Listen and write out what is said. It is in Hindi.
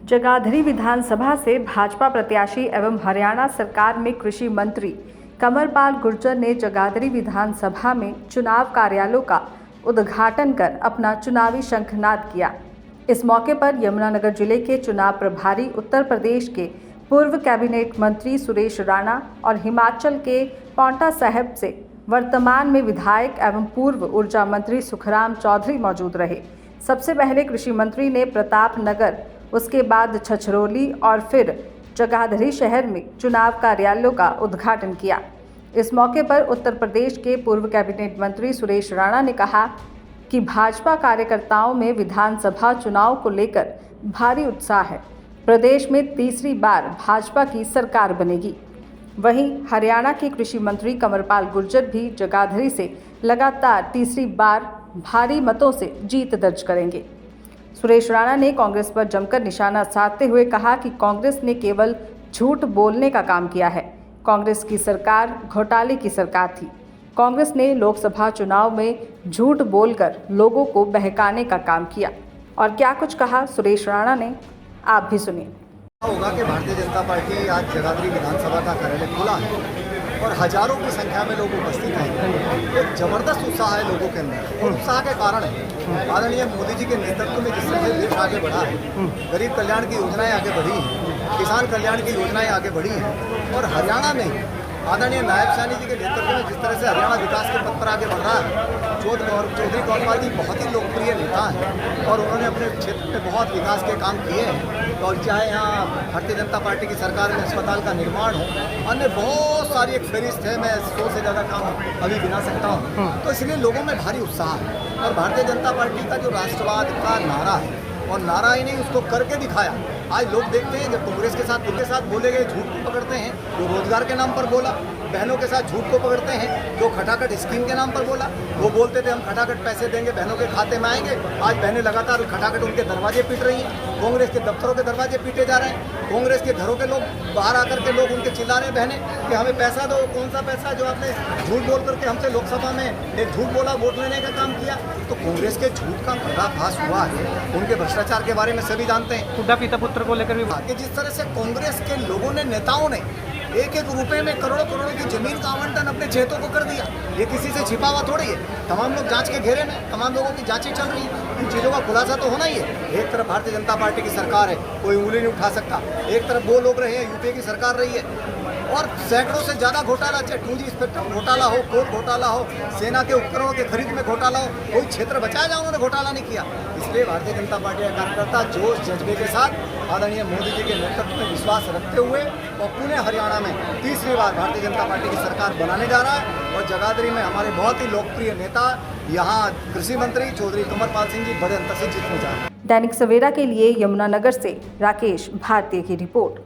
जगाधरी विधानसभा से भाजपा प्रत्याशी एवं हरियाणा सरकार में कृषि मंत्री कमरपाल गुर्जर ने जगाधरी विधानसभा में चुनाव कार्यालयों का उद्घाटन कर अपना चुनावी शंखनाद किया। इस मौके पर यमुनानगर जिले के चुनाव प्रभारी उत्तर प्रदेश के पूर्व कैबिनेट मंत्री सुरेश राणा और हिमाचल के पांवटा साहिब से वर्तमान में विधायक एवं पूर्व ऊर्जा मंत्री सुखराम चौधरी मौजूद रहे। सबसे पहले कृषि मंत्री ने प्रताप नगर, उसके बाद छछरौली और फिर जगाधरी शहर में चुनाव कार्यालयों का उद्घाटन किया। इस मौके पर उत्तर प्रदेश के पूर्व कैबिनेट मंत्री सुरेश राणा ने कहा कि भाजपा कार्यकर्ताओं में विधानसभा चुनाव को लेकर भारी उत्साह है। प्रदेश में तीसरी बार भाजपा की सरकार बनेगी। वहीं हरियाणा के कृषि मंत्री कमरपाल गुर्जर भी जगाधरी से लगातार तीसरी बार भारी मतों से जीत दर्ज करेंगे। सुरेश राणा ने कांग्रेस पर जमकर निशाना साधते हुए कहा कि कांग्रेस ने केवल झूठ बोलने का काम किया है। कांग्रेस की सरकार घोटाले की सरकार थी। कांग्रेस ने लोकसभा चुनाव में झूठ बोलकर लोगों को बहकाने का काम किया। और क्या कुछ कहा सुरेश राणा ने, आप भी सुनिए। होगा कि भारतीय जनता पार्टी आज जगाधरी विधानसभा का कार्यालय खुला है और हजारों की संख्या में लोग उपस्थित हैं। एक जबरदस्त उत्साह है लोगों के अंदर और उत्साह के कारण है आदरणीय मोदी जी के नेतृत्व में जिस तरह से देश आगे बढ़ा है, गरीब कल्याण की योजनाएं आगे बढ़ी हैं, किसान कल्याण की योजनाएं आगे बढ़ी हैं और हरियाणा में आदरणीय नायब साहनी जी के नेतृत्व में जिस तरह से हरियाणा विकास के पथ पर आगे बढ़ रहा है। चौधरी कमरपाल जी बहुत ही लोकप्रिय नेता हैं और उन्होंने अपने क्षेत्र में बहुत विकास के काम किए हैं। और चाहे यहाँ भारतीय जनता पार्टी की सरकार में अस्पताल का निर्माण हो, अन्य बहुत सारी एक फहरिस्त है, मैं 100 से ज़्यादा काम अभी गिना सकता हूँ। तो इसलिए लोगों में भारी उत्साह है और भारतीय जनता पार्टी का जो राष्ट्रवाद का नारा है और नारा ही नहीं उसको करके दिखाया। आज लोग देखते हैं जब कांग्रेस के साथ बोले गए झूठ को पकड़ते हैं, जो रोजगार के नाम पर बोला, बहनों के साथ झूठ को पकड़ते हैं, जो खटाखट स्कीम के नाम पर बोला, वो बोलते थे हम खटाखट पैसे देंगे, बहनों के खाते में आएंगे। आज बहनें लगातार खटाखट उनके दरवाजे पीट रही हैं, कांग्रेस के दफ्तरों के दरवाजे पीटे जा रहे हैं, कांग्रेस के घरों के लोग बाहर आकर के लोग उनके चिल्ला रहे हैं बहनें कि हमें पैसा दो। कौन सा पैसा जो आपने झूठ बोल करके हमसे लोकसभा में एक झूठ बोला, वोट लेने का काम किया। तो कांग्रेस के झूठ का पर्दाफाश हुआ है, उनके भ्रष्टाचार के बारे में सभी जानते हैं। खुदा पिता पुत्र को लेकर भी जिस तरह से कांग्रेस के लोगों ने, नेताओं ने एक रुपए में करोड़ों की जमीन का आवंटन अपने चहेतों को कर दिया। ये किसी से छिपा हुआ थोड़ी है, तमाम लोग जांच के घेरे में, तमाम लोगों की जांचें चल रही है। इन चीज़ों का खुलासा तो होना ही है। एक तरफ भारतीय जनता पार्टी की सरकार है, कोई उंगली नहीं उठा सकता, एक तरफ वो लोग रहे हैं, यूपीए की सरकार रही है और सैकड़ों से ज़्यादा घोटाला, चाहे 2G स्पेक्ट्रम घोटाला हो, कोल घोटाला हो, सेना के उपकरणों के खरीद में घोटाला हो, कोई क्षेत्र बचाया जाए उन्होंने घोटाला नहीं किया। इसलिए भारतीय जनता पार्टी का कार्यकर्ता जोश जज्बे के साथ आदरणीय मोदी जी के नेतृत्व में विश्वास रखते हुए और पुणे हरियाणा में तीसरी बार भारतीय जनता पार्टी की सरकार बनाने जा रहा है। और जगाधरी में हमारे बहुत ही लोकप्रिय नेता, यहाँ कृषि मंत्री चौधरी कमरपाल सिंह जी बड़े अंतर से जीतने जा रहे हैं। दैनिक सवेरा के लिए यमुनानगर से राकेश भारती की रिपोर्ट।